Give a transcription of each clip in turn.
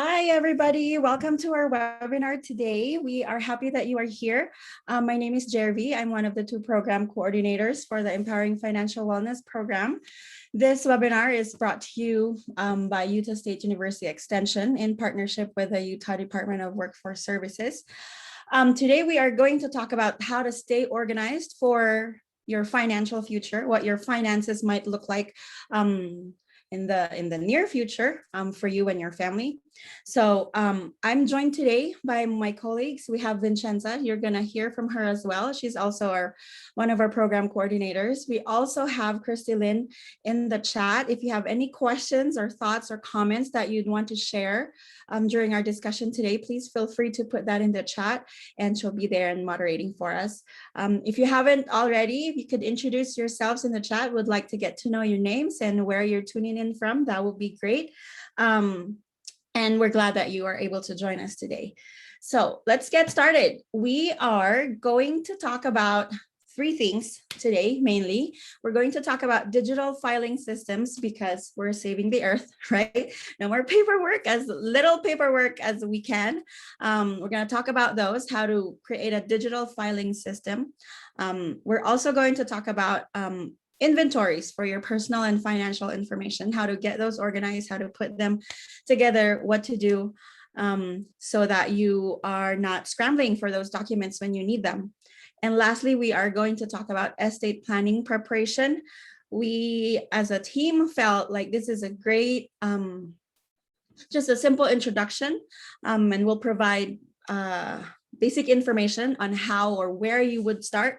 Hi, everybody. Welcome to our webinar today. We are happy that you are here. My name is Jervy. I'm one of the two program coordinators for the Empowering Financial Wellness program. This webinar is brought to you by Utah State University Extension in partnership with the Utah Department of Workforce Services. Today, we are going to talk about how to stay organized for your financial future, what your finances might look like in the near future for you and your family. So I'm joined today by my colleagues. We have Vincenza. You're going to hear from her as well. She's also one of our program coordinators. We also have Christy Lynn in the chat. If you have any questions or thoughts or comments that you'd want to share during our discussion today, please feel free to put that in the chat and she'll be there and moderating for us. If you haven't already, if you could introduce yourselves in the chat, would like to get to know your names and where you're tuning in from, that would be great. And we're glad that you are able to join us today. So let's get started. We are going to talk about three things today, mainly. We're going to talk about digital filing systems because we're saving the earth, right? No more paperwork, as little paperwork as we can. We're going to talk about those, how to create a digital filing system. We're also going to talk about inventories for your personal and financial information, how to get those organized, how to put them together, what to do so that you are not scrambling for those documents when you need them. And lastly, we are going to talk about estate planning preparation. We, as a team, felt like this is a great, just a simple introduction, and we'll provide basic information on how or where you would start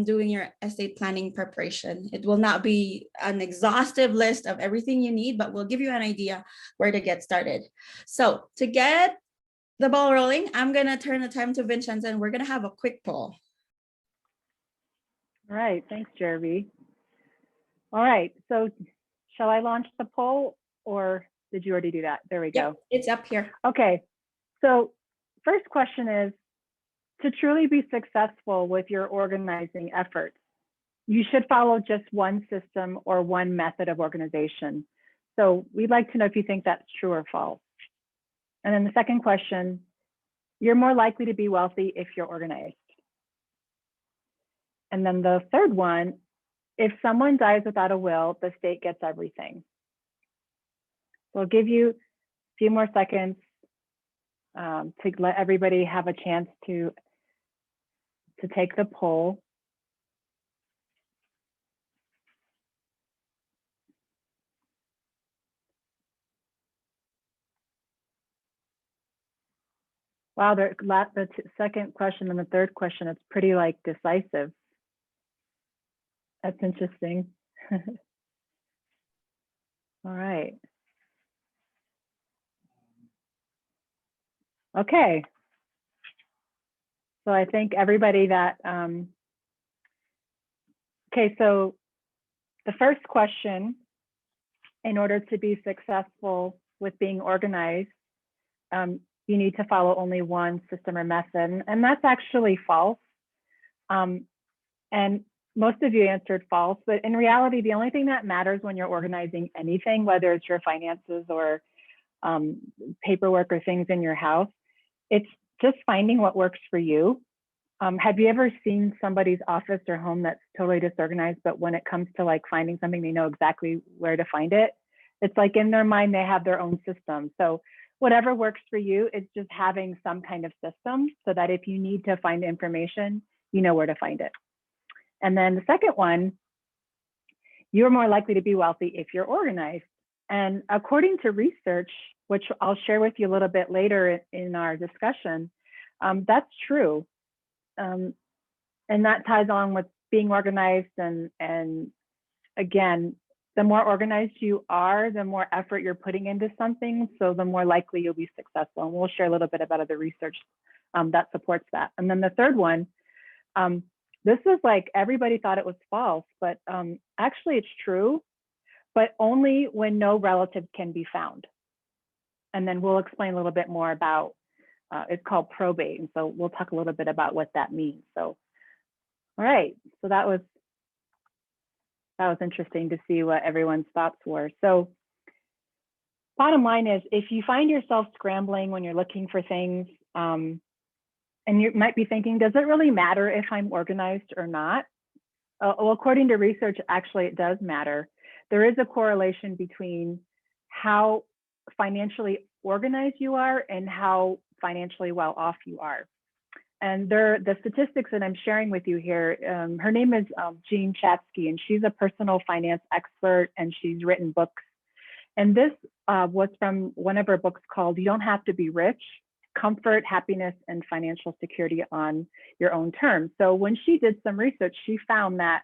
doing your estate planning preparation. It will not be an exhaustive list of everything you need, but we'll give you an idea where to get started. So to get the ball rolling, I'm going to turn the time to Vincenza and we're going to have a quick poll. All right, thanks, Jervy. All right, so shall I launch the poll or did you already do that? There we go. Yep, it's up here. Okay, so first question is, to truly be successful with your organizing efforts, you should follow just one system or one method of organization. So we'd like to know if you think that's true or false. And then the second question, you're more likely to be wealthy if you're organized. And then the third one, if someone dies without a will, the state gets everything. So I'll give you a few more seconds to let everybody have a chance to take the poll. Wow, the second question and the third question, it's pretty like decisive. That's interesting. All right. Okay. So I think everybody that, okay, so the first question, in order to be successful with being organized, you need to follow only one system or method, and that's actually false. And most of you answered false, but in reality, the only thing that matters when you're organizing anything, whether it's your finances or paperwork or things in your house, it's just finding what works for you. Have you ever seen somebody's office or home that's totally disorganized, but when it comes to like finding something, they know exactly where to find it? It's like in their mind, they have their own system. So whatever works for you is just having some kind of system so that if you need to find information, you know where to find it. And then the second one, you're more likely to be wealthy if you're organized. And according to research, which I'll share with you a little bit later in our discussion, that's true. And that ties on with being organized. And again, the more organized you are, the more effort you're putting into something, so the more likely you'll be successful. And we'll share a little bit about the research that supports that. And then the third one, this was like everybody thought it was false, but actually it's true, but only when no relative can be found. And then we'll explain a little bit more about, it's called probate. And so we'll talk a little bit about what that means. So, all right, so that was interesting to see what everyone's thoughts were. So bottom line is, if you find yourself scrambling when you're looking for things, and you might be thinking, does it really matter if I'm organized or not? Well, according to research, actually, it does matter. There is a correlation between how financially organized you are and how financially well off you are. And the statistics that I'm sharing with you here, her name is Jean Chatsky, and she's a personal finance expert, and she's written books. And this was from one of her books called You Don't Have to Be Rich: Comfort, Happiness, and Financial Security on Your Own Terms. So when she did some research, she found that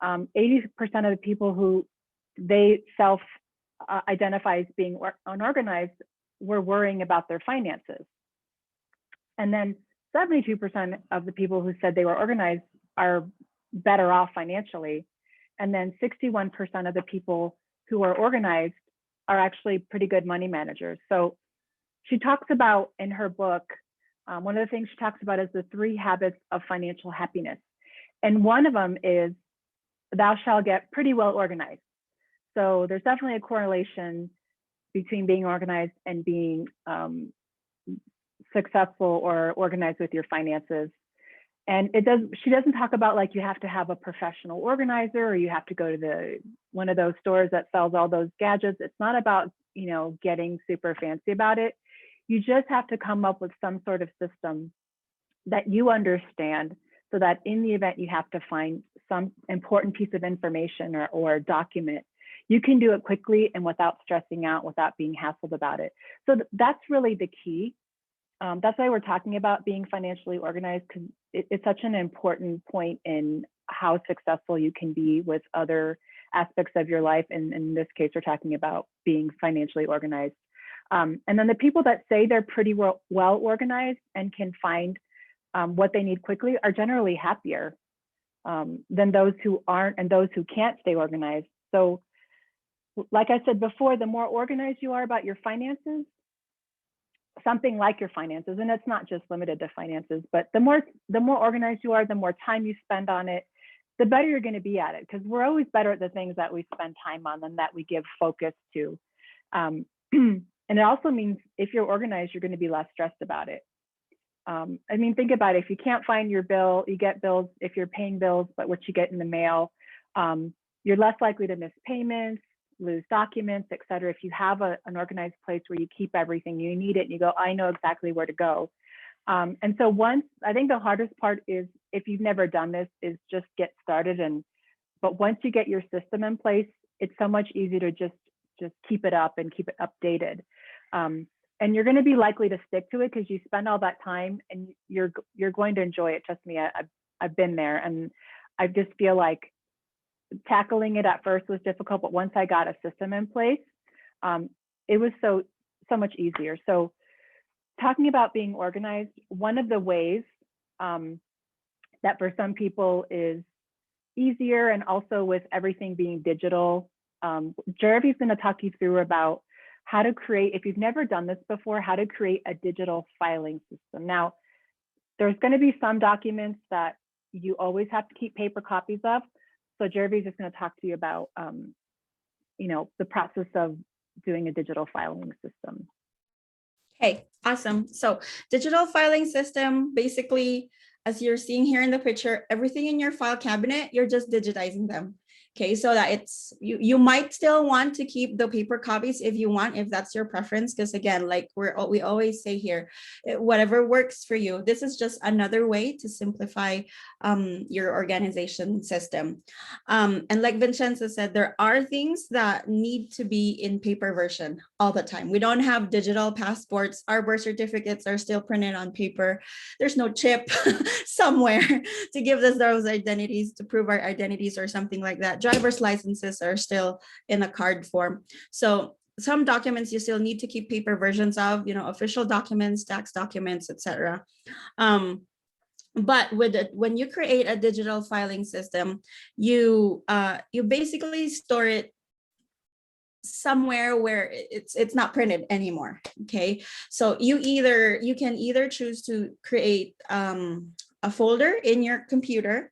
80% of the people who they self-identify as being unorganized were worrying about their finances. And then 72% of the people who said they were organized are better off financially. And then 61% of the people who are organized are actually pretty good money managers. So she talks about in her book, one of the things she talks about is the 3 habits of financial happiness. And one of them is thou shalt get pretty well organized. So there's definitely a correlation between being organized and being successful or organized with your finances. And she doesn't talk about like you have to have a professional organizer or you have to go to one of those stores that sells all those gadgets. It's not about, getting super fancy about it. You just have to come up with some sort of system that you understand, so that in the event you have to find some important piece of information or document, you can do it quickly and without stressing out, without being hassled about it. So that's really the key. That's why we're talking about being financially organized, because it's such an important point in how successful you can be with other aspects of your life. And in this case, we're talking about being financially organized. And then the people that say they're pretty well organized and can find what they need quickly are generally happier than those who aren't and those who can't stay organized. So like I said before, the more organized you are about your finances, something like your finances, and it's not just limited to finances, but the more organized you are, the more time you spend on it, the better you're going to be at it, because we're always better at the things that we spend time on than that we give focus to. And it also means if you're organized, you're going to be less stressed about it. Think about it. If you can't find your bill, you get bills. If you're paying bills, but what you get in the mail, you're less likely to miss payments, lose documents, et cetera. If you have an organized place where you keep everything, you need it, and you go, I know exactly where to go. And so I think the hardest part is, if you've never done this, is just get started. But once you get your system in place, it's so much easier to just keep it up and keep it updated. And you're going to be likely to stick to it because you spend all that time, and you're going to enjoy it. Trust me, I've been there, and I just feel like tackling it at first was difficult, but once I got a system in place, it was so much easier. So talking about being organized, one of the ways that for some people is easier, and also with everything being digital, Jeremy's going to talk you through about how to create, if you've never done this before, how to create a digital filing system. Now, there's going to be some documents that you always have to keep paper copies of. So Jeremy's just going to talk to you about, the process of doing a digital filing system. Okay, awesome. So digital filing system, basically, as you're seeing here in the picture, everything in your file cabinet, you're just digitizing them. Okay, so that you might still want to keep the paper copies if you want, if that's your preference, because again, like we always say here, whatever works for you. This is just another way to simplify your organization system. And like Vincenza said, there are things that need to be in paper version all the time. We don't have digital passports. Our birth certificates are still printed on paper. There's no chip somewhere to give us those identities, to prove our identities or something like that. Driver's licenses are still in a card form. So some documents you still need to keep paper versions of, official documents, tax documents, etc. But when you create a digital filing system, you basically store it somewhere where it's not printed anymore. Okay, so you can either choose to create a folder in your computer,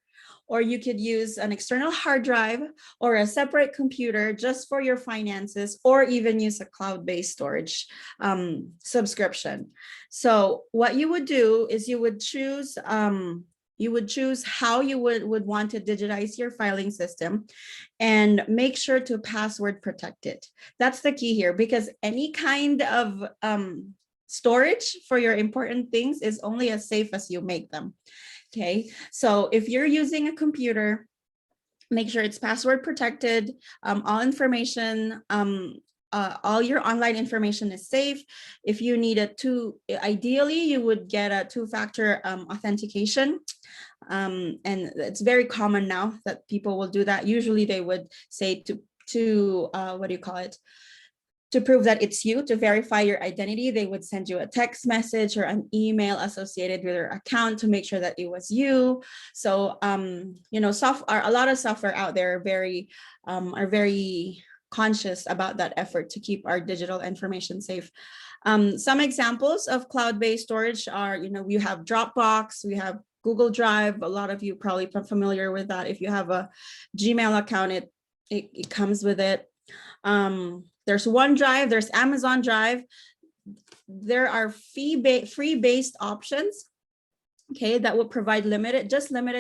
or you could use an external hard drive or a separate computer just for your finances, or even use a cloud-based storage subscription. So what you would do is you would choose how you would want to digitize your filing system, and make sure to password protect it. That's the key here, because any kind of storage for your important things is only as safe as you make them. Okay, so if you're using a computer, make sure it's password protected. All information, all your online information is safe. If you need ideally, you would get a two-factor authentication. And it's very common now that people will do that. Usually they would say to what do you call it? To prove that it's you, to verify your identity, they would send you a text message or an email associated with your account to make sure that it was you. So, you know, a lot of software out there are very conscious about that effort to keep our digital information safe. Some examples of cloud-based storage are, you know, we have Dropbox, we have Google Drive. A lot of you probably are familiar with that. If you have a Gmail account, it comes with it. There's OneDrive, there's Amazon Drive. There are free-based options, okay, that will provide limited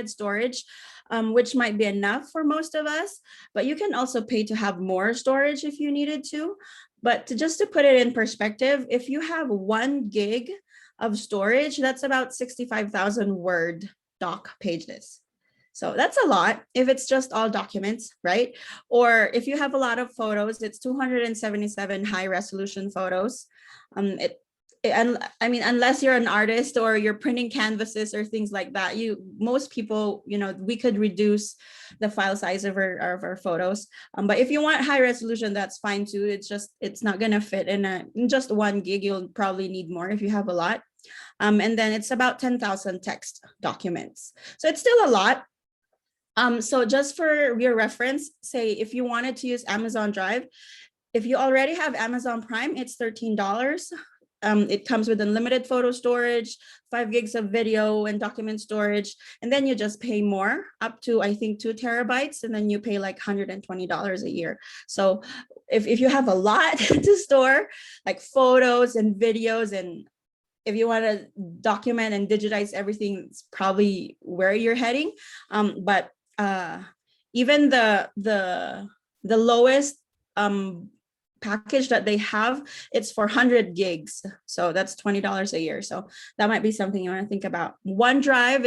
storage, which might be enough for most of us, but you can also pay to have more storage if you needed to. But just to put it in perspective, if you have 1 gig of storage, that's about 65,000 Word doc pages. So that's a lot if it's just all documents, right? Or if you have a lot of photos, it's 277 high resolution photos. And I mean, unless you're an artist or you're printing canvases or things like that, most people, you know, we could reduce the file size of our photos. But if you want high resolution, that's fine too. It's not gonna fit in just 1 gig. You'll probably need more if you have a lot. And then it's about 10,000 text documents. So it's still a lot. So just for your reference, say if you wanted to use Amazon Drive, if you already have Amazon Prime, it's $13. It comes with unlimited photo storage, 5 gigs of video and document storage, and then you just pay more, up to, I think, 2 terabytes, and then you pay like $120 a year. So if you have a lot to store, like photos and videos, and if you want to document and digitize everything, it's probably where you're heading. But even the lowest package that they have, it's for 100 gigs. So that's $20 a year. So that might be something you want to think about. OneDrive,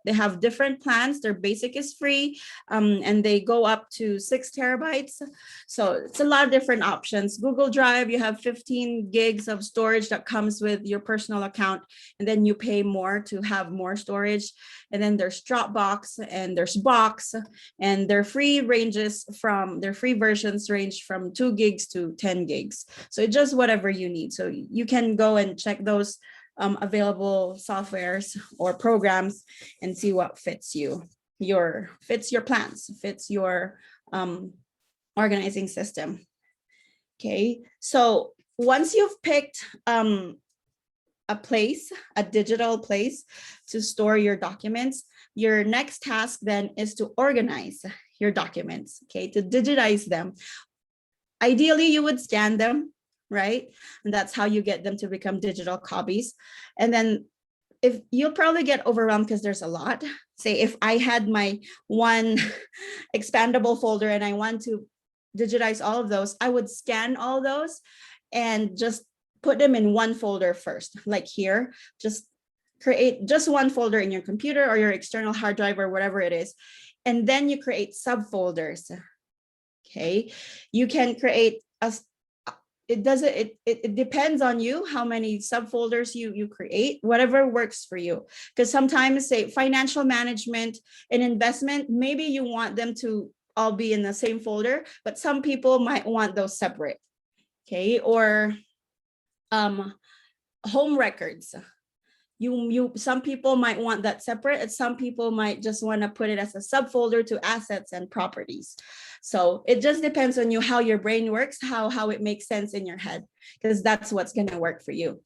they have different plans. Their basic is free, and they go up to 6 terabytes. So it's a lot of different options. Google Drive, you have 15 gigs of storage that comes with your personal account, and then you pay more to have more storage. And then there's Dropbox and there's Box, and their free versions range from 2 gigs to 10 gigs. So it's just whatever you need. So you can go and check those available softwares or programs and see what fits your plans, fits your organizing system. Okay, so once you've picked a digital place to store your documents, your next task then is to organize your documents, okay, to digitize them. Ideally, you would scan them, right? And that's how you get them to become digital copies. And then if you'll probably get overwhelmed because there's a lot. Say if I had my one expandable folder and I want to digitize all of those, I would scan all those and just put them in one folder first. Like here, just create just one folder in your computer or your external hard drive or whatever it is. And then you create subfolders. Okay, you can create it depends on you how many subfolders you create, whatever works for you. Because sometimes, say financial management and investment, maybe you want them to all be in the same folder, but some people might want those separate. Okay, or home records. Some people might want that separate, and some people might just want to put it as a subfolder to assets and properties. So it just depends on you, how your brain works, how it makes sense in your head, because that's what's going to work for you.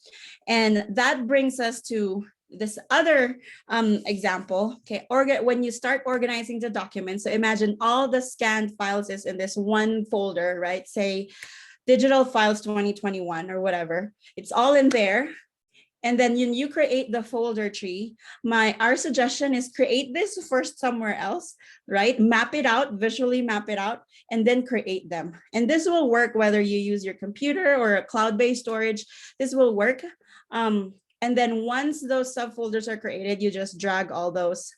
And that brings us to this other example, okay, when you start organizing the documents, so imagine all the scanned files is in this one folder, right? Say digital files 2021 or whatever. It's all in there. And then you create the folder tree. Our suggestion is create this first somewhere else, right? Map it out, visually map it out, and then create them. And this will work whether you use your computer or a cloud-based storage. This will work. And then once those subfolders are created, you just drag all those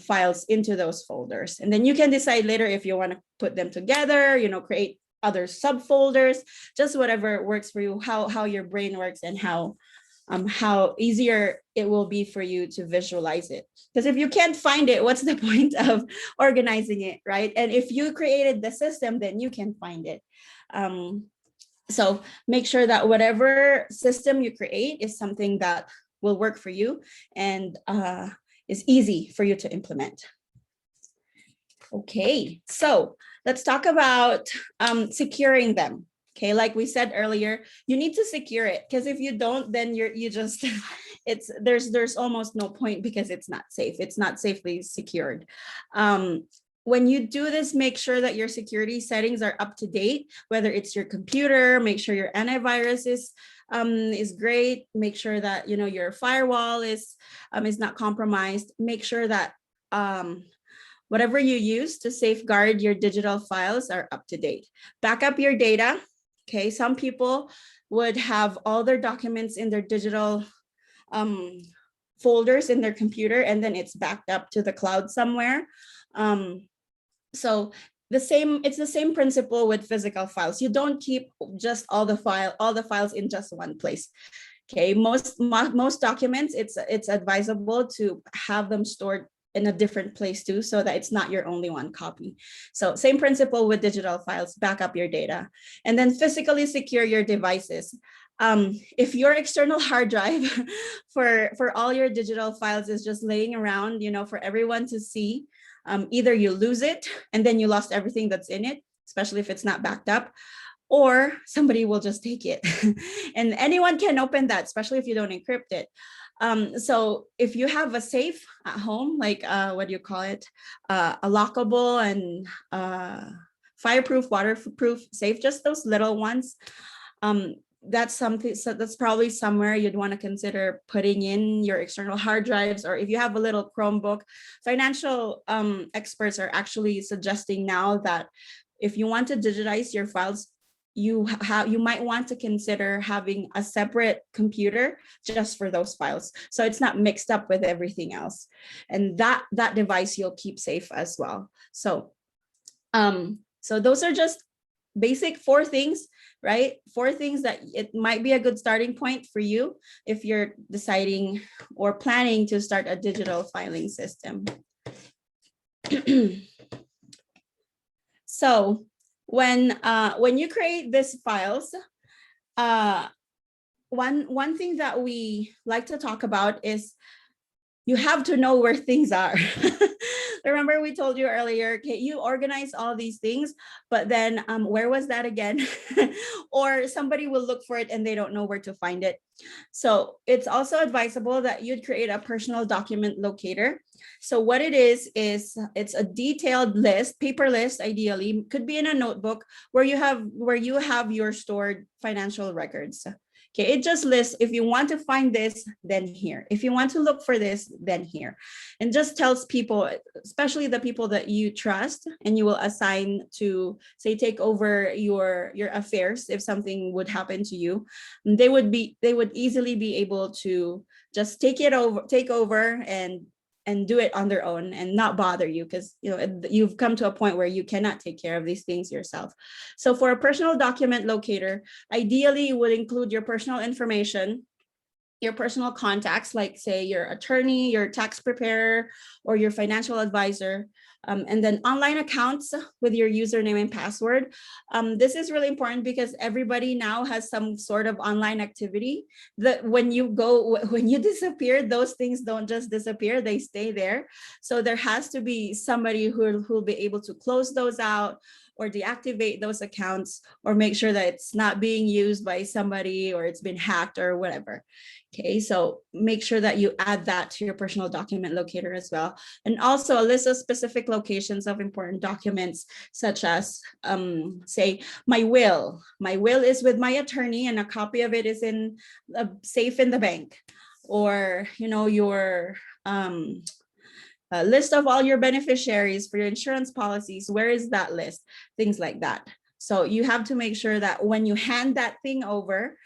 files into those folders. And then you can decide later if you want to put them together, create other subfolders, just whatever works for you, how your brain works, and how easier it will be for you to visualize it. Because if you can't find it, what's the point of organizing it, right? And if you created the system, then you can find it. So make sure that whatever system you create is something that will work for you and is easy for you to implement. Okay, so let's talk about securing them. Okay, like we said earlier, you need to secure it, because if you don't, then there's almost no point because it's not safe. It's not safely secured. When you do this, make sure that your security settings are up to date, whether it's your computer, make sure your antivirus is great, make sure that your firewall is not compromised, make sure that whatever you use to safeguard your digital files are up to date. Back up your data. Okay, some people would have all their documents in their digital folders in their computer, and then it's backed up to the cloud somewhere. So it's the same principle with physical files. You don't keep just all the files in just one place. Okay, most documents, it's advisable to have them stored in a different place too, so that it's not your only one copy. So same principle with digital files, back up your data, and then physically secure your devices. If your external hard drive for all your digital files is just laying around, for everyone to see, either you lose it and then you lost everything that's in it, especially if it's not backed up, or somebody will just take it. And anyone can open that, especially if you don't encrypt it. So if you have a safe at home, like what do you call it? A lockable and fireproof, waterproof safe, just those little ones. That's something, so that's probably somewhere you'd want to consider putting in your external hard drives, or if you have a little Chromebook. Financial experts are actually suggesting now that if you want to digitize your files, you might want to consider having a separate computer just for those files, so it's not mixed up with everything else, and that device you'll keep safe as well. So so those are just basic 4 things, right? 4 things that it might be a good starting point for you if you're deciding or planning to start a digital filing system. So when you create these files, one thing that we like to talk about is you have to know where things are. Remember we told you earlier, okay, you organize all these things, but then where was that again? Or somebody will look for it and they don't know where to find it. So it's also advisable that you'd create a personal document locator. So what it is it's a detailed list, paper list, ideally, could be in a notebook where you have your stored financial records. Okay, it just lists, if you want to find this, then here. If you want to look for this, then here. And just tells people, especially the people that you trust and you will assign to, say, take over your affairs if something would happen to you. They would easily be able to just take over and do it on their own and not bother you, because you've come to a point where you cannot take care of these things yourself. So for a personal document locator, ideally it would include your personal information, your personal contacts, like say your attorney, your tax preparer, or your financial advisor, and then online accounts with your username and password. This is really important because everybody now has some sort of online activity that when you disappear, those things don't just disappear, they stay there. So there has to be somebody who will be able to close those out, or deactivate those accounts, or make sure that it's not being used by somebody or it's been hacked or whatever. Okay, so make sure that you add that to your personal document locator as well. And also a list of specific locations of important documents, such as say my will. My will is with my attorney and a copy of it is in a safe in the bank. Or, you know, your list of all your beneficiaries for your insurance policies. Where is that list? Things like that. So you have to make sure that when you hand that thing over,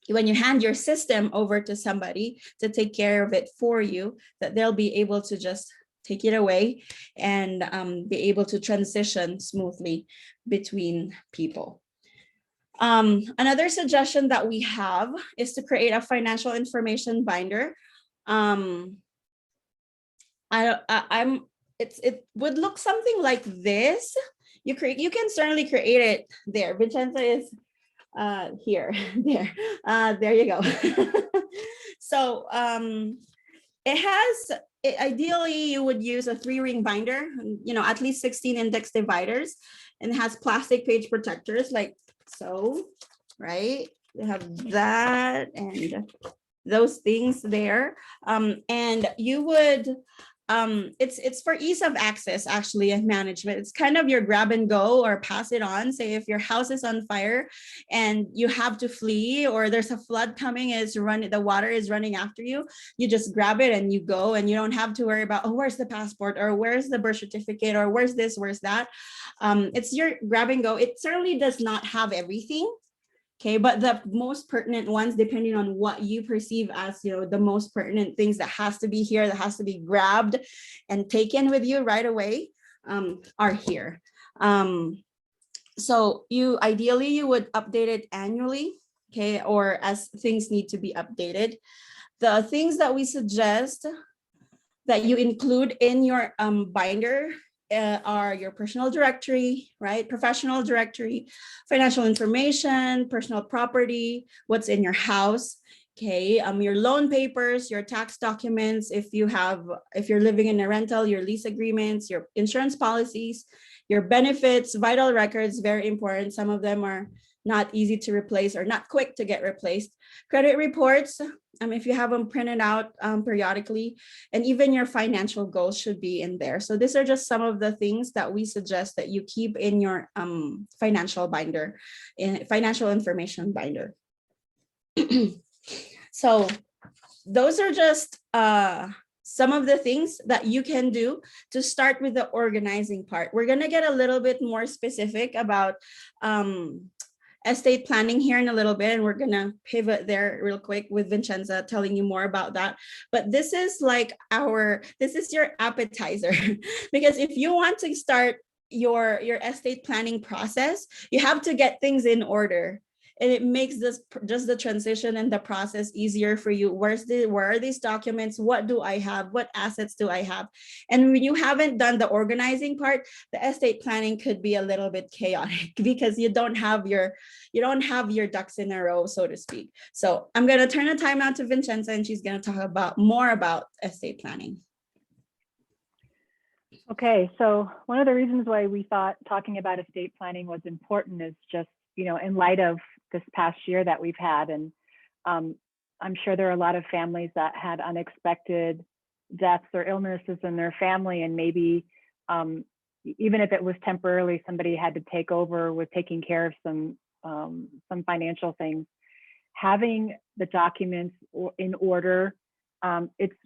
when you hand your system over to somebody to take care of it for you, that they'll be able to just take it away and be able to transition smoothly between people. Another suggestion that we have is to create a financial information binder. It would look something like this. You can certainly create it there. Vincenza is here, there you go. So it has, ideally you would use a 3-ring binder, you know, at least 16 index dividers, and has plastic page protectors like so, right? They have that and those things there. And you would, it's for ease of access actually and management. It's kind of your grab and go or pass it on. Say if your house is on fire and you have to flee, or there's a flood coming, the water is running after you, you just grab it and you go, and you don't have to worry about, oh, where's the passport, or where's the birth certificate, or where's this, where's that. It's your grab and go. It certainly does not have everything. Okay, but the most pertinent ones, depending on what you perceive as, you know, the most pertinent things that has to be here, that has to be grabbed and taken with you right away, are here. So ideally you would update it annually, okay, or as things need to be updated. The things that we suggest that you include in your binder are your personal directory, right? Professional directory, financial information, personal property, what's in your house, okay? Your loan papers, your tax documents, if you're living in a rental, your lease agreements, your insurance policies, your benefits, vital records, very important. Some of them are not easy to replace or not quick to get replaced. Credit reports, if you have them printed out periodically, and even your financial goals should be in there. So these are just some of the things that we suggest that you keep in your financial binder, financial information binder. So those are just some of the things that you can do to start with the organizing part. We're going to get a little bit more specific about estate planning here in a little bit, and we're gonna pivot there real quick with Vincenza telling you more about that. But this is like this is your appetizer because if you want to start your estate planning process, you have to get things in order. And it makes just the transition and the process easier for you. Where are these documents? What do I have? What assets do I have? And when you haven't done the organizing part, the estate planning could be a little bit chaotic because you don't have your ducks in a row, so to speak. So I'm going to turn the time out to Vincenza, and she's going to talk more about estate planning. Okay, so one of the reasons why we thought talking about estate planning was important is just, you know, in light of this past year that we've had, and I'm sure there are a lot of families that had unexpected deaths or illnesses in their family, and maybe even if it was temporarily, somebody had to take over with taking care of some financial things. Having the documents in order, it's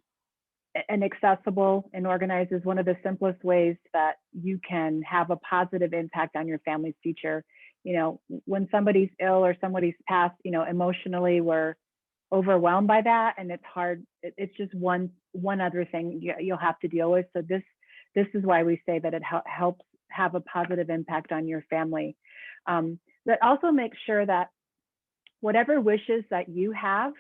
and accessible and organized is one of the simplest ways that you can have a positive impact on your family's future. You know, when somebody's ill or somebody's passed, you know, emotionally we're overwhelmed by that, and it's hard. It's just one other thing you'll have to deal with. So this is why we say that it helps have a positive impact on your family. But also make sure that whatever wishes that you have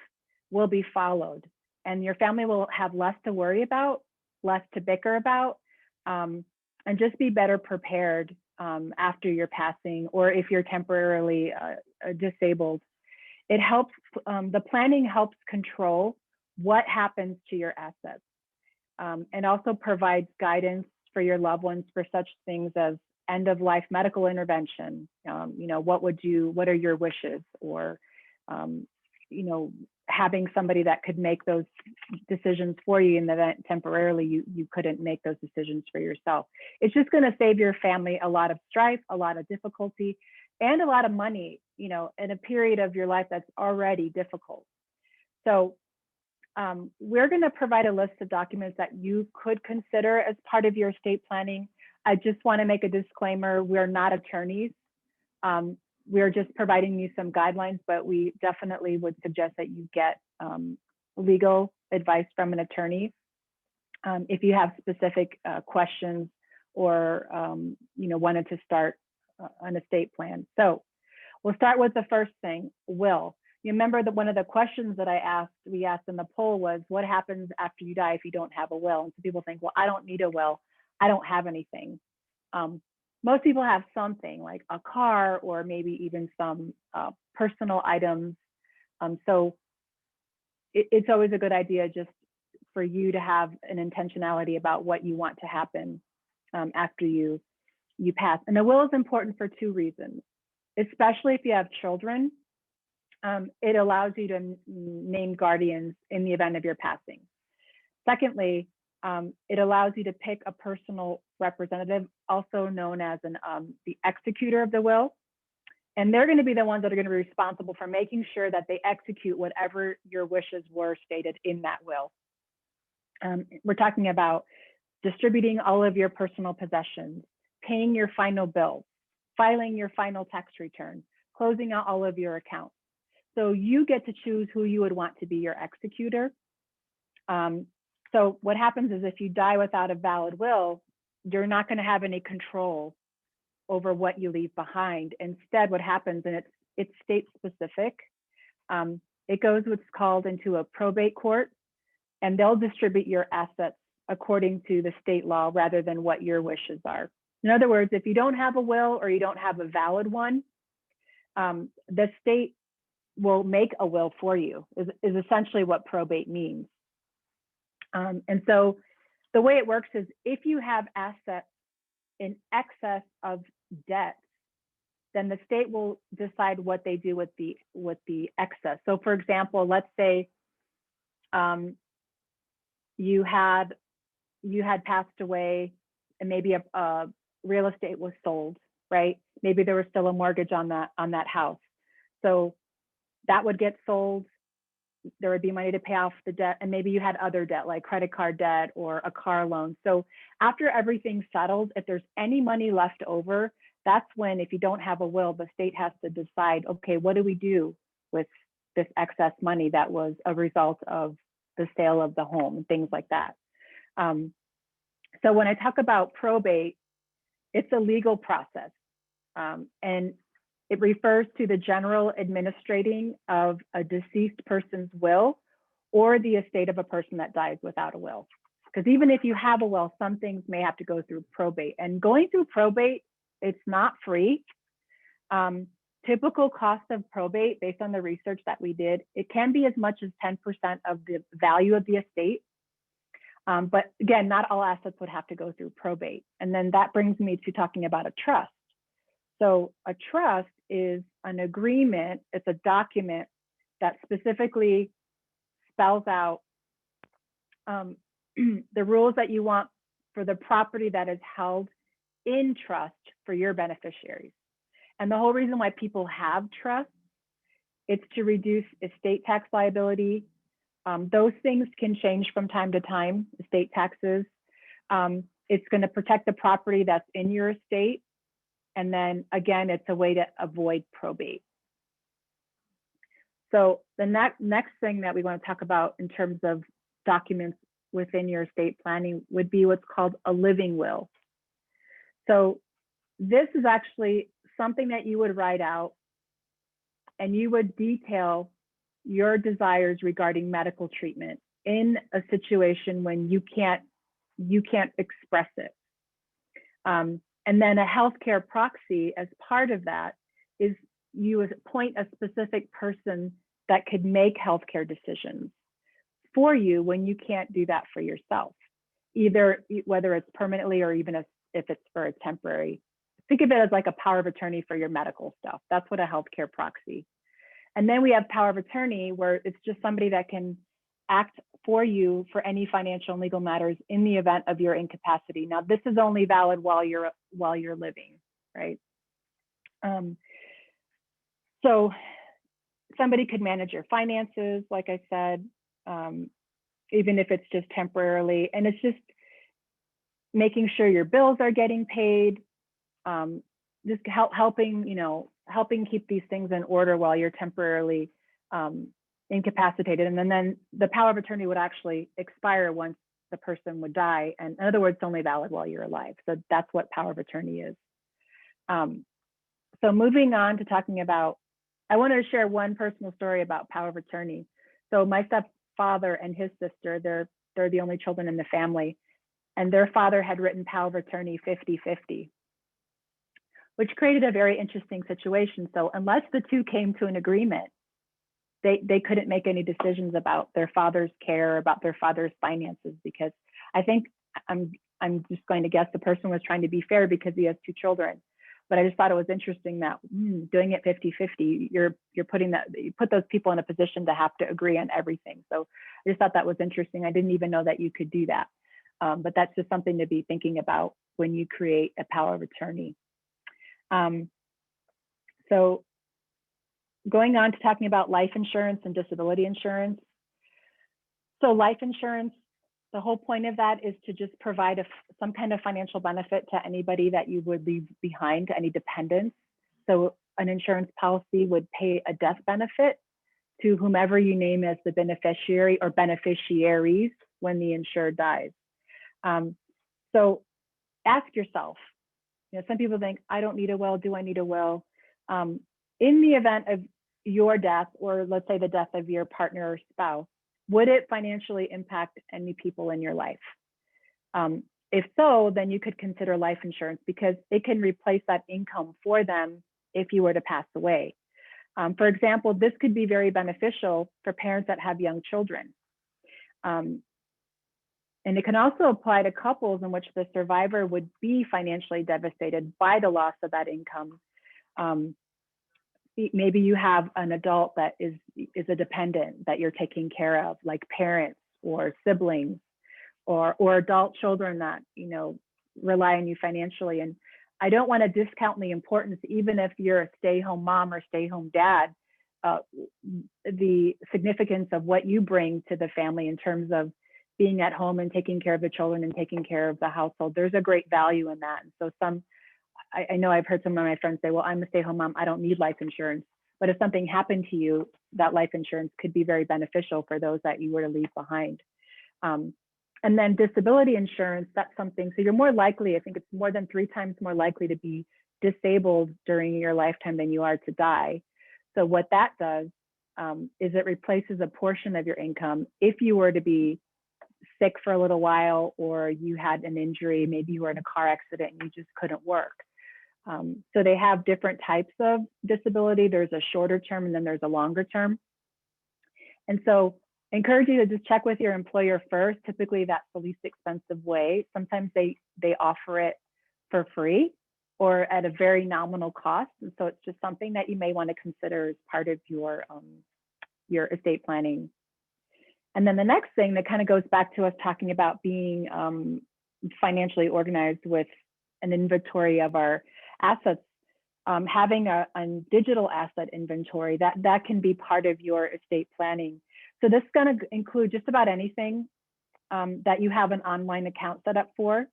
will be followed, and your family will have less to worry about, less to bicker about, and just be better prepared after your passing, or if you're temporarily disabled. It helps, the planning helps control what happens to your assets, and also provides guidance for your loved ones for such things as end of life medical intervention, what are your wishes, or having somebody that could make those decisions for you in the event temporarily you couldn't make those decisions for yourself. It's just going to save your family a lot of strife, a lot of difficulty, and a lot of money, in a period of your life that's already difficult. So we're going to provide a list of documents that you could consider as part of your estate planning. I just want to make a disclaimer, we're not attorneys. We're just providing you some guidelines, but we definitely would suggest that you get legal advice from an attorney if you have specific questions or wanted to start an estate plan. So we'll start with the first thing, will. You remember that one of the questions that we asked in the poll was, what happens after you die if you don't have a will? And so people think, well, I don't need a will. I don't have anything. Most people have something like a car or maybe even some personal items. So it's always a good idea just for you to have an intentionality about what you want to happen after you pass. And the will is important for two reasons, especially if you have children. It allows you to name guardians in the event of your passing. Secondly, it allows you to pick a personal representative, also known as the executor of the will. And they're going to be the ones that are going to be responsible for making sure that they execute whatever your wishes were stated in that will. We're talking about distributing all of your personal possessions, paying your final bill, filing your final tax return, closing out all of your accounts. So you get to choose who you would want to be your executor. So what happens is if you die without a valid will, you're not going to have any control over what you leave behind. Instead, what happens, and it's state specific, it goes what's called into a probate court, and they'll distribute your assets according to the state law rather than what your wishes are. In other words, if you don't have a will or you don't have a valid one, the state will make a will for you, is essentially what probate means. And so the way it works is if you have assets in excess of debt, then the state will decide what they do with the excess. So for example, let's say you had passed away and maybe a real estate was sold, right? Maybe there was still a mortgage on that house. So that would get sold. There would be money to pay off the debt, and maybe you had other debt like credit card debt or a car loan. So after everything's settled, if there's any money left over, that's when, if you don't have a will, the state has to decide, okay, what do we do with this excess money that was a result of the sale of the home and things like that. So when I talk about probate, it's a legal process, and it refers to the general administrating of a deceased person's will or the estate of a person that dies without a will. Because even if you have a will, some things may have to go through probate. And going through probate, it's not free. Typical cost of probate, based on the research that we did, it can be as much as 10% of the value of the estate. But again, not all assets would have to go through probate. And then that brings me to talking about a trust. So a trust is an agreement, it's a document that specifically spells out the rules that you want for the property that is held in trust for your beneficiaries. And the whole reason why people have trusts, it's to reduce estate tax liability. Those things can change from time to time, estate taxes. It's going to protect the property that's in your estate. And then again, it's a way to avoid probate. So the next thing that we want to talk about in terms of documents within your estate planning would be what's called a living will. So this is actually something that you would write out, and you would detail your desires regarding medical treatment in a situation when you can't express it. And then a healthcare proxy, as part of that, is you appoint a specific person that could make healthcare decisions for you when you can't do that for yourself, either whether it's permanently or even if it's for a temporary think of it as like a power of attorney for your medical stuff. That's what a healthcare proxy. And then we have power of attorney, where it's just somebody that can act for you for any financial and legal matters in the event of your incapacity. Now, this is only valid while you're living, right? So somebody could manage your finances, like I said, even if it's just temporarily, and it's just making sure your bills are getting paid, just helping keep these things in order while you're temporarily incapacitated. And then the power of attorney would actually expire once the person would die. And in other words, it's only valid while you're alive. So that's what power of attorney is. So moving on to talking about, I wanted to share one personal story about power of attorney. So my stepfather and his sister, they're the only children in the family, and their father had written power of attorney 50-50, which created a very interesting situation. So unless the two came to an agreement, they couldn't make any decisions about their father's care, about their father's finances, because I think I'm just going to guess the person was trying to be fair because he has two children. But I just thought it was interesting that doing it 50-50, you put those people in a position to have to agree on everything. So I just thought that was interesting. I didn't even know that you could do that. But that's just something to be thinking about when you create a power of attorney. So going on to talking about life insurance and disability insurance. So life insurance, the whole point of that is to just provide some kind of financial benefit to anybody that you would leave behind, to any dependents. So an insurance policy would pay a death benefit to whomever you name as the beneficiary or beneficiaries when the insured dies. So ask yourself, some people think, I don't need a will, do I need a will? In the event of your death, or let's say the death of your partner or spouse, would it financially impact any people in your life? If so, then you could consider life insurance, because it can replace that income for them if you were to pass away. For example, this could be very beneficial for parents that have young children. And it can also apply to couples in which the survivor would be financially devastated by the loss of that income. Maybe you have an adult that is a dependent that you're taking care of, like parents or siblings, or adult children that rely on you financially. And I don't want to discount the importance, even if you're a stay-home mom or stay-home dad, the significance of what you bring to the family in terms of being at home and taking care of the children and taking care of the household. There's a great value in that. And so I know I've heard some of my friends say, well, I'm a stay-home mom, I don't need life insurance. But if something happened to you, that life insurance could be very beneficial for those that you were to leave behind. And then disability insurance, that's something, so you're more likely, I think it's more than 3 times more likely to be disabled during your lifetime than you are to die. So what that does is it replaces a portion of your income if you were to be sick for a little while, or you had an injury, maybe you were in a car accident and you just couldn't work. So they have different types of disability. There's a shorter term and then there's a longer term. And so I encourage you to just check with your employer first. Typically that's the least expensive way. Sometimes they offer it for free or at a very nominal cost. And so it's just something that you may want to consider as part of your estate planning. And then the next thing that kind of goes back to us talking about being financially organized with an inventory of our assets, having a digital asset inventory, that can be part of your estate planning. So this is going to include just about anything that you have an online account set up for,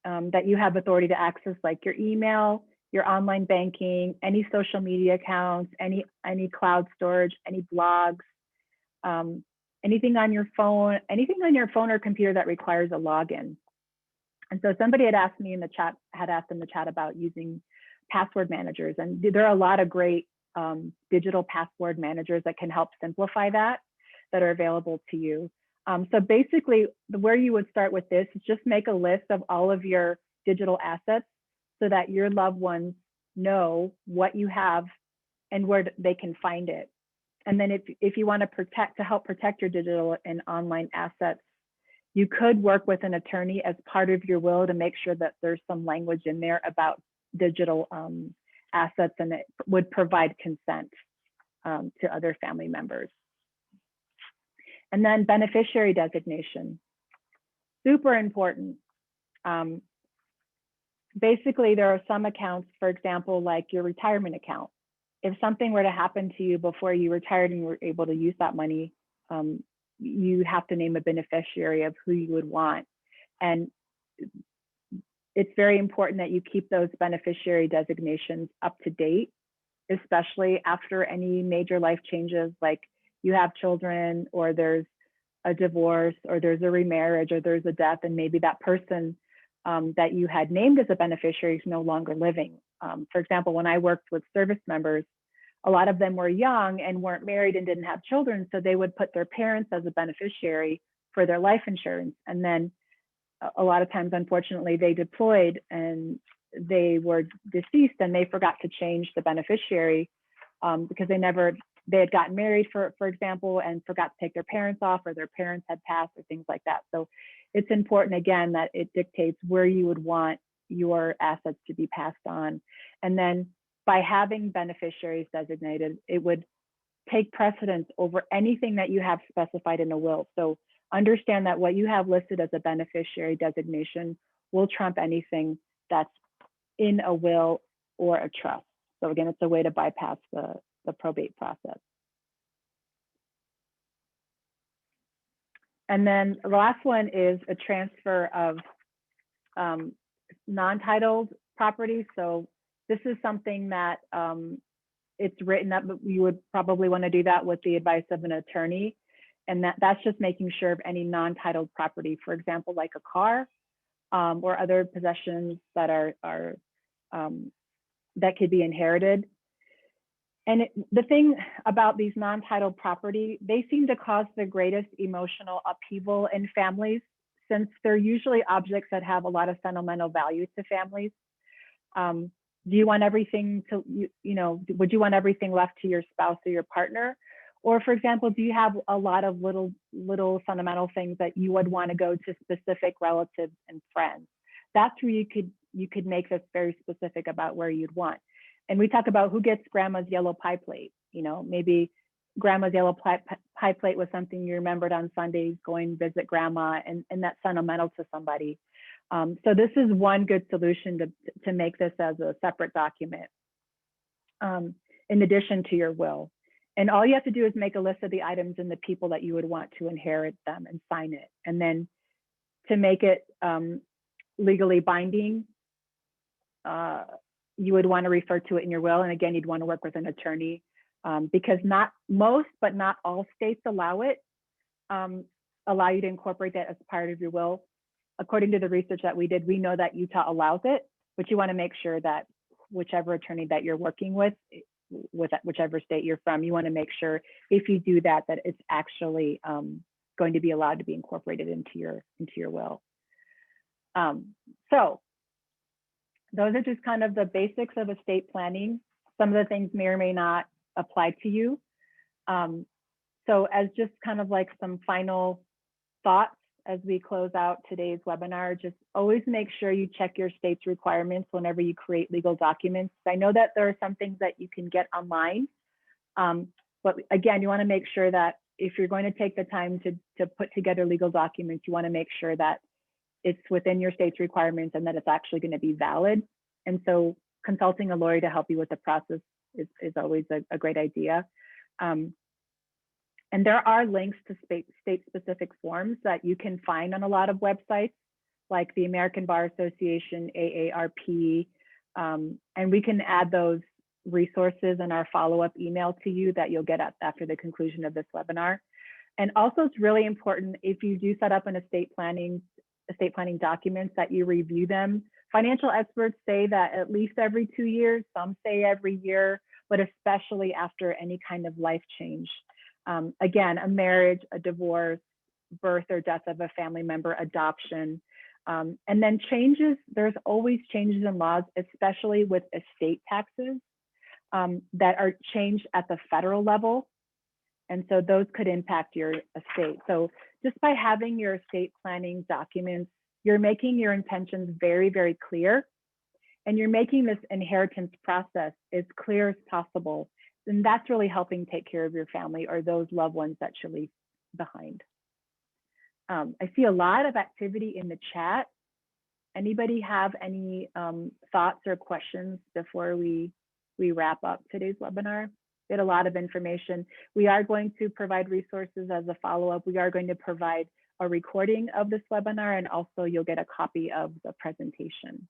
that you have authority to access, like your email, your online banking, any social media accounts, any cloud storage, any blogs, anything on your phone or computer that requires a login. And so somebody had asked in the chat about using password managers, and there are a lot of great digital password managers that can help simplify that are available to you. So basically, where you would start with this is just make a list of all of your digital assets so that your loved ones know what you have and where they can find it. And then if you want to help protect your digital and online assets, you could work with an attorney as part of your will to make sure that there's some language in there about digital assets, and it would provide consent to other family members. And then beneficiary designation, super important. Basically, there are some accounts, for example, like your retirement account. If something were to happen to you before you retired and were able to use that money, you have to name a beneficiary of who you would want. And it's very important that you keep those beneficiary designations up to date, especially after any major life changes, like you have children, or there's a divorce, or there's a remarriage, or there's a death, and maybe that person that you had named as a beneficiary is no longer living. For example, when I worked with service members, a lot of them were young and weren't married and didn't have children, so they would put their parents as a beneficiary for their life insurance. And then a lot of times, unfortunately, they deployed and they were deceased, and they forgot to change the beneficiary because they had gotten married, for example, and forgot to take their parents off, or their parents had passed, or things like that. So it's important, again, that it dictates where you would want your assets to be passed on. And then by having beneficiaries designated, it would take precedence over anything that you have specified in a will. So understand that what you have listed as a beneficiary designation will trump anything that's in a will or a trust. So again, it's a way to bypass the probate process. And then the last one is a transfer of non-titled property. So this is something that it's written up, but you would probably want to do that with the advice of an attorney. And that's just making sure of any non-titled property, for example, like a car or other possessions that are that could be inherited. And the thing about these non-titled property, they seem to cause the greatest emotional upheaval in families, since they're usually objects that have a lot of sentimental value to families. Do you want everything to, would you want everything left to your spouse or your partner? Or, for example, do you have a lot of little sentimental things that you would want to go to specific relatives and friends? That's where you could make this very specific about where you'd want. And we talk about who gets grandma's yellow pie plate. Maybe grandma's yellow pie plate was something you remembered on Sundays going to visit grandma, and that's sentimental to somebody. So this is one good solution to make this as a separate document in addition to your will. And all you have to do is make a list of the items and the people that you would want to inherit them and sign it. And then to make it legally binding, you would want to refer to it in your will. And again, you'd want to work with an attorney because not most, but not all states allow it, allow you to incorporate that as part of your will. According to the research that we did, we know that Utah allows it, but you want to make sure that whichever attorney that you're working with whichever state you're from, you want to make sure if you do that, that it's actually going to be allowed to be incorporated into your will. So those are just kind of the basics of estate planning. Some of the things may or may not apply to you. So as just kind of like some final thoughts as we close out today's webinar, just always make sure you check your state's requirements whenever you create legal documents. I know that there are some things that you can get online, but again, you want to make sure that if you're going to take the time to put together legal documents, you want to make sure that it's within your state's requirements and that it's actually going to be valid. And so consulting a lawyer to help you with the process is always a great idea. And there are links to state-specific forms that you can find on a lot of websites, like the American Bar Association, AARP, and we can add those resources in our follow-up email to you that you'll get after the conclusion of this webinar. And also, it's really important if you do set up an estate planning documents that you review them. Financial experts say that at least every 2 years, some say every year, but especially after any kind of life change. Again, a marriage, a divorce, birth or death of a family member, adoption, and then changes. There's always changes in laws, especially with estate taxes that are changed at the federal level. And so those could impact your estate. So just by having your estate planning documents, you're making your intentions very, very clear. and you're making this inheritance process as clear as possible, then that's really helping take care of your family or those loved ones that you leave behind. I see a lot of activity in the chat. Anybody have any thoughts or questions before we wrap up today's webinar? We had a lot of information. We are going to provide resources as a follow-up. We are going to provide a recording of this webinar, and also you'll get a copy of the presentation.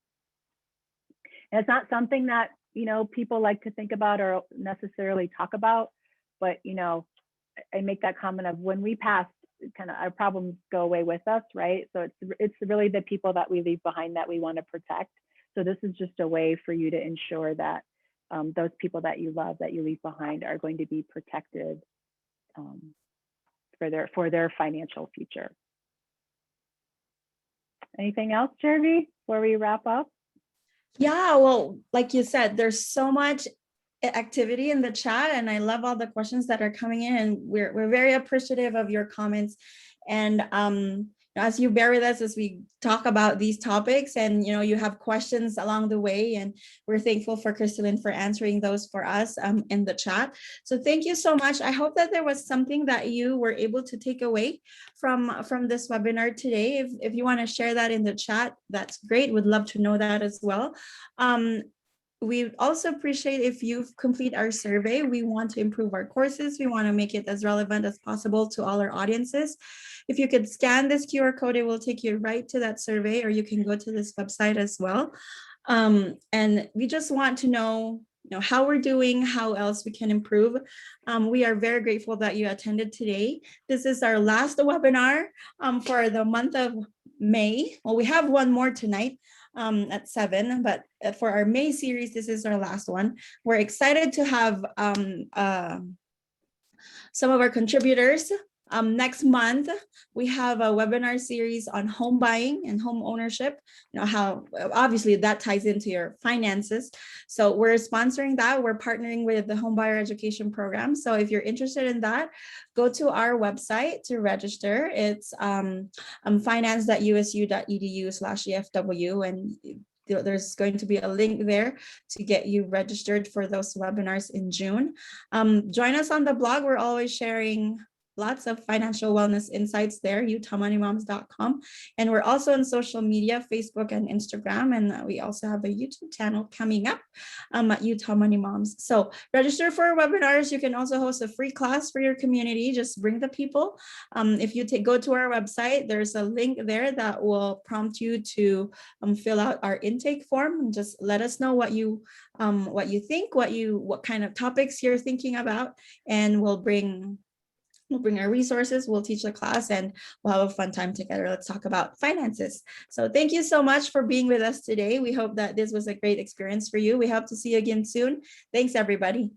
And it's not something that, you know, people like to think about or necessarily talk about, but, you know, I make that comment of when we pass, kind of our problems go away with us, right? So it's really the people that we leave behind that we want to protect. So this is just a way for you to ensure that those people that you love, that you leave behind, are going to be protected for their financial future. Anything else, Jeremy, before we wrap up? Yeah, well, like you said, there's so much activity in the chat, and I love all the questions that are coming in, and we're very appreciative of your comments. And as you bear with us as we talk about these topics, and you know, you have questions along the way, and we're thankful for Crystalline for answering those for us in the chat. So thank you so much. I hope that there was something that you were able to take away from this webinar today. If you want to share that in the chat, that's great. Would love to know that as well. We also appreciate if you complete our survey. We want to improve our courses. We want to make it as relevant as possible to all our audiences. If you could scan this QR code, it will take you right to that survey, or you can go to this website as well. And we just want to know, you know, how we're doing, how else we can improve. We are very grateful that you attended today. This is our last webinar for the month of May. Well, we have one more tonight at 7, but for our May series, this is our last one. We're excited to have some of our contributors. Next month, we have a webinar series on home buying and home ownership. You know, how obviously that ties into your finances. So we're sponsoring that. We're partnering with the Home Buyer Education Program. So if you're interested in that, go to our website to register. It's finance.usu.edu/EFW, and there's going to be a link there to get you registered for those webinars in June. Join us on the blog. We're always sharing lots of financial wellness insights there, utahmoneymoms.com. And we're also on social media, Facebook and Instagram. And we also have a YouTube channel coming up at Utah Money Moms. So register for our webinars. You can also host a free class for your community. Just bring the people. If you go to our website, there's a link there that will prompt you to fill out our intake form. And just let us know what you think, what kind of topics you're thinking about, and we'll bring our resources, we'll teach the class, and we'll have a fun time together. Let's talk about finances. So thank you so much for being with us today. We hope that this was a great experience for you. We hope to see you again soon. Thanks, everybody.